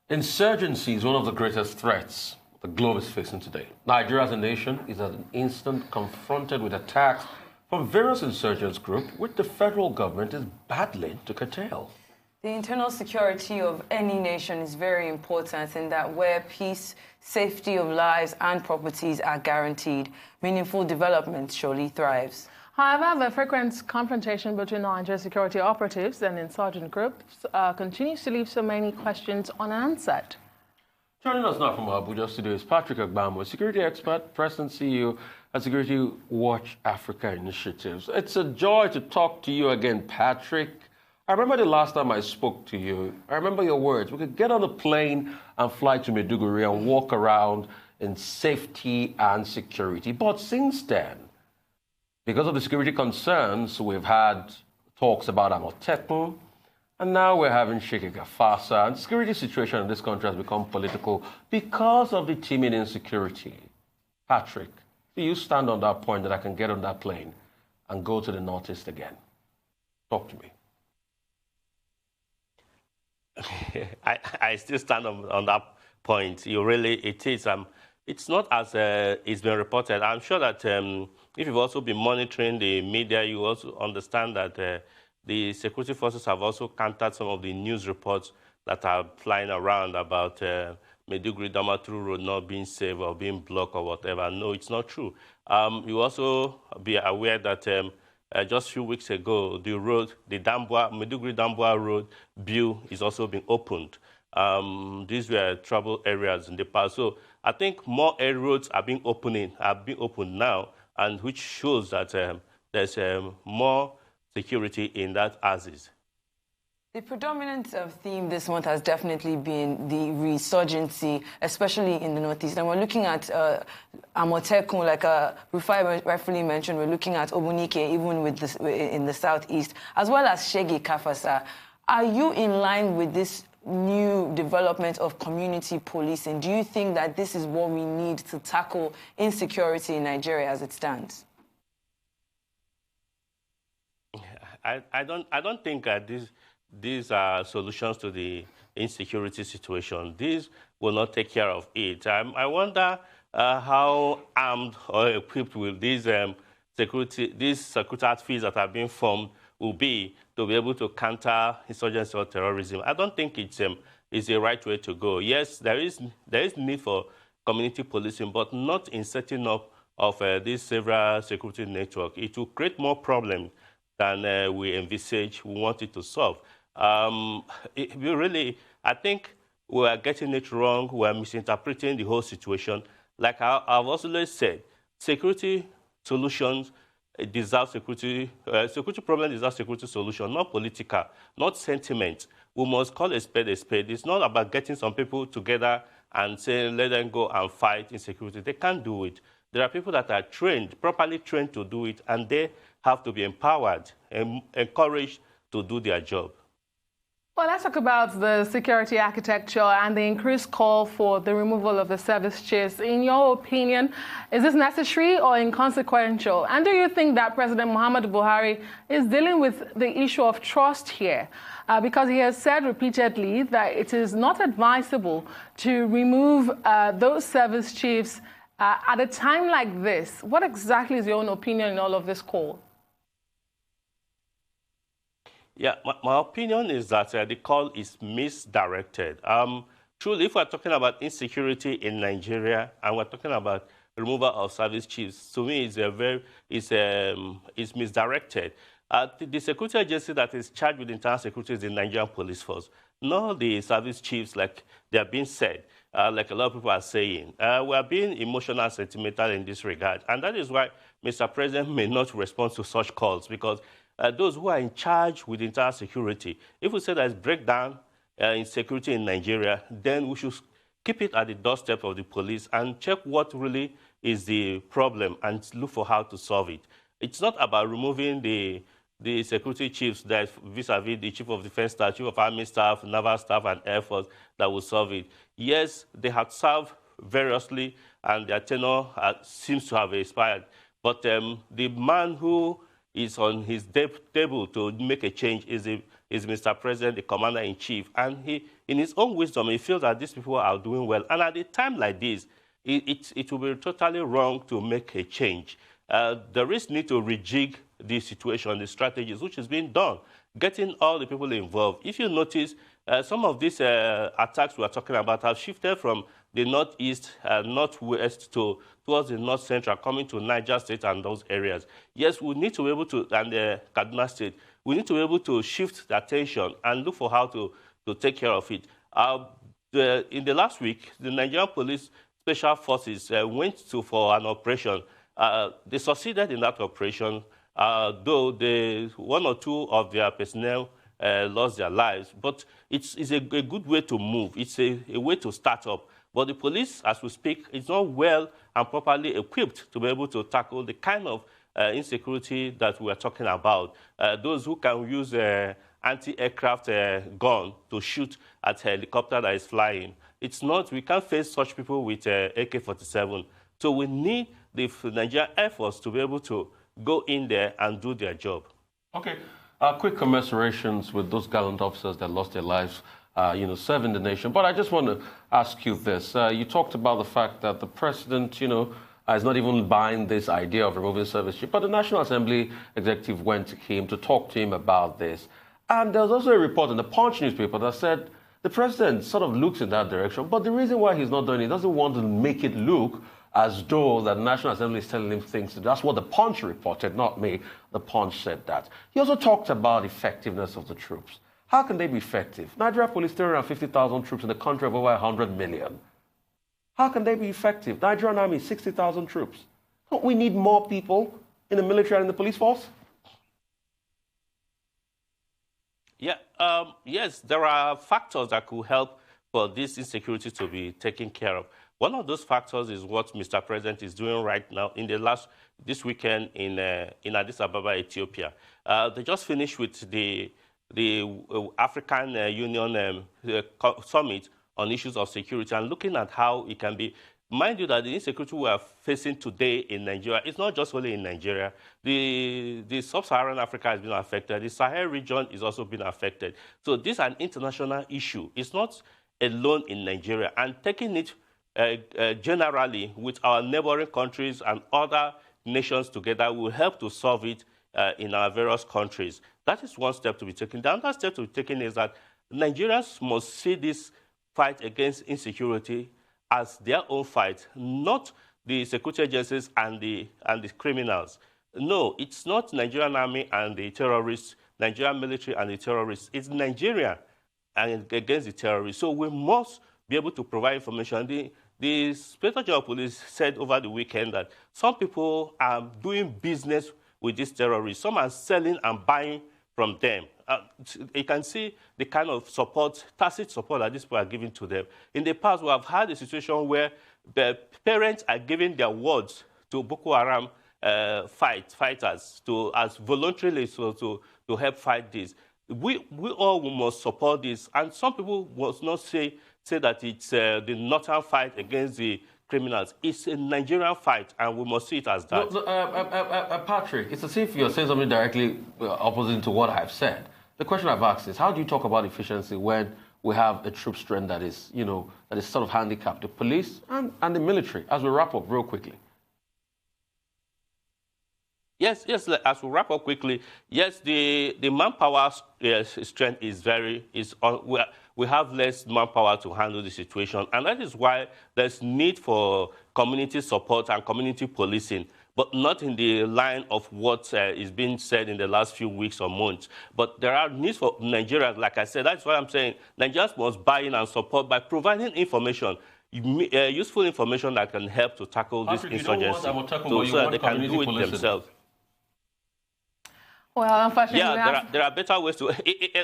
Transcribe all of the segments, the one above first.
Insurgency is one of the greatest threats the globe is facing today. Nigeria as a nation is at an instant confronted with attacks from various insurgents groups, which the federal government is battling to curtail. The internal security of any nation is very important in that where peace, safety of lives and properties are guaranteed, meaningful development surely thrives. However, the frequent confrontation between Nigerian security operatives and insurgent groups continues to leave so many questions unanswered. Joining us now from Abuja studio is Patrick Agbambu, a security expert, President CEO at Security Watch Africa Initiatives. It's a joy to talk to you again, Patrick. I remember the last time I spoke to you. I remember your words. We could get on a plane and fly to Maiduguri and walk around in safety and security. But since then, because of the security concerns, we've had talks about Amotekun, and now we're having Sheikh Gafasa. And the security situation in this country has become political because of the teeming insecurity. Patrick, do you stand on that point that I can get on that plane and go to the Northeast again? Talk to me. I still stand on that point. It's not as it's been reported. I'm sure that if you've also been monitoring the media, you also understand that the security forces have also countered some of the news reports that are flying around about Maiduguri-Damaturu Road not being safe or being blocked or whatever. No, it's not true. You also be aware that just a few weeks ago, the road, the Maiduguri-Dambua Road bill is also being opened. These were trouble areas in the past. So I think more air roads are being opened now, and which shows that there's more security in that axis. The predominant theme this month has definitely been the resurgency, especially in the Northeast. And we're looking at Amotekun, like Rufai rightfully mentioned, we're looking at Obunike, even with in the Southeast, as well as Shege Kafasa. Are you in line with this new development of community policing? Do you think that this is what we need to tackle insecurity in Nigeria as it stands? I don't think these are solutions to the insecurity situation. These will not take care of it. I wonder how armed or equipped will these security outfits that are being formed will be to be able to counter insurgency or terrorism. I don't think it's the right way to go. Yes, there is need for community policing, but not in setting up of this several security network. It will create more problems than we envisage we want it to solve. I think we are getting it wrong. We are misinterpreting the whole situation. Like I've also said, security solutions deserve security problem deserves security solution, not political, not sentiment. We must call a spade a spade. It's not about getting some people together and saying, let them go and fight insecurity. They can't do it. There are people that are trained, properly trained to do it, and they have to be empowered and encouraged to do their job. Well, let's talk about the security architecture and the increased call for the removal of the service chiefs. In your opinion, is this necessary or inconsequential? And do you think that President Muhammadu Buhari is dealing with the issue of trust here? Because he has said repeatedly that it is not advisable to remove those service chiefs at a time like this. What exactly is your own opinion in all of this call? Yeah, my opinion is that the call is misdirected. Truly, if we're talking about insecurity in Nigeria and we're talking about removal of service chiefs, to me, it's misdirected. The security agency that is charged with internal security is the Nigerian police force, not the service chiefs like they are being said, like a lot of people are saying. We are being emotional and sentimental in this regard, and that is why Mr. President may not respond to such calls, because those who are in charge with internal security, if we say there's breakdown in security in Nigeria, then we should keep it at the doorstep of the police and check what really is the problem and look for how to solve it. It's not about removing the security chiefs that vis-a-vis the chief of defense staff, chief of army staff, naval staff, and air force that will solve it. Yes, they have served variously and their tenure seems to have expired. But the man who is on his table to make a change is Mr. President, the Commander-in-Chief. And he, in his own wisdom, he feels that these people are doing well. And at a time like this, it will be totally wrong to make a change. There is need to rejig the situation, the strategies, which is being done, getting all the people involved. If you notice, some of these attacks we are talking about have shifted from the northeast, northwest towards the north central, coming to Niger State and those areas. Yes, we need to be able to, and Kaduna State, we need to be able to shift the attention and look for how to take care of it. In the last week, the Nigerian Police Special Forces went for an operation. They succeeded in that operation, though one or two of their personnel lost their lives. But it's a good way to move. It's a way to start up. But the police, as we speak, is not well and properly equipped to be able to tackle the kind of insecurity that we are talking about. Those who can use anti-aircraft gun to shoot at a helicopter that is flying. It's not, we can't face such people with AK-47. So we need the Nigerian Air Force to be able to go in there and do their job. Okay. Quick commiserations with those gallant officers that lost their lives, serving the nation. But I just want to ask you this. You talked about the fact that the president, is not even buying this idea of removing service chief. But the National Assembly executive went to him to talk to him about this. And there was also a report in the Punch newspaper that said the president sort of looks in that direction. But the reason why he's not doing it, he doesn't want to make it look as though the National Assembly is telling him things to do. That's what the Punch reported, not me. The Punch said that. He also talked about effectiveness of the troops. How can they be effective? Nigeria Police, 350,000 troops in a country of over 100 million. How can they be effective? Nigerian Army, 60,000 troops. Don't we need more people in the military and in the police force? Yeah, yes, there are factors that could help for this insecurity to be taken care of. One of those factors is what Mr. President is doing right now this weekend in Addis Ababa, Ethiopia. They just finished with the African Union summit on issues of security and looking at how it can be. Mind you that the insecurity we are facing today in Nigeria, it's not just only in Nigeria. The sub-Saharan Africa has been affected. The Sahel region is also being affected. So this is an international issue. It's not alone in Nigeria. And taking it generally with our neighboring countries and other nations together will help to solve it in our various countries. That is one step to be taken. The other step to be taken is that Nigerians must see this fight against insecurity as their own fight, not the security agencies and the criminals. No, it's not Nigerian army and the terrorists, Nigerian military and the terrorists. It's Nigeria and against the terrorists. So we must be able to provide information. The Inspector General of Police said over the weekend that some people are doing business with these terrorists. Some are selling and buying from them. You can see the kind of support, tacit support that these people are giving to them. In the past, we have had a situation where the parents are giving their wards to Boko Haram fighters as voluntarily to help fight this. We all must support this. And some people must not say that it's the northern fight against the criminals. It's a Nigerian fight, and we must see it as that. Patrick, it's as if you're saying something directly opposite to what I've said. The question I've asked is, how do you talk about efficiency when we have a troop strength that is, that is sort of handicapped, the police and the military? As we wrap up real quickly. Yes, as we wrap up quickly, yes, the manpower strength we have less manpower to handle the situation, and that is why there's need for community support and community policing, but not in the line of what is being said in the last few weeks or months. But there are needs for Nigerians, like I said. That's what I'm saying. Nigerians must buy in and support by providing information, useful information that can help to tackle this insurgency, so that they can do it themselves. Well, unfortunately, there are better ways to.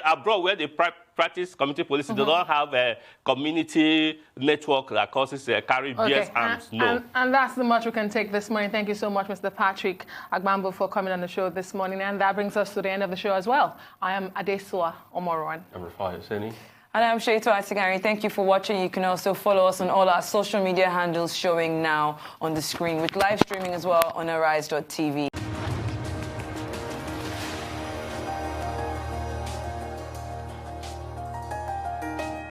Abroad, where they practice community policing, they don't have a community network that causes carry bears arms. No. And that's the much we can take this morning. Thank you so much, Mr. Patrick Agbambu, for coming on the show this morning. And that brings us to the end of the show as well. I am Adesua Omoruan. I'm Rafai Hosseini. And I'm Sheto Atigari. Thank you for watching. You can also follow us on all our social media handles showing now on the screen, with live streaming as well on arise.tv.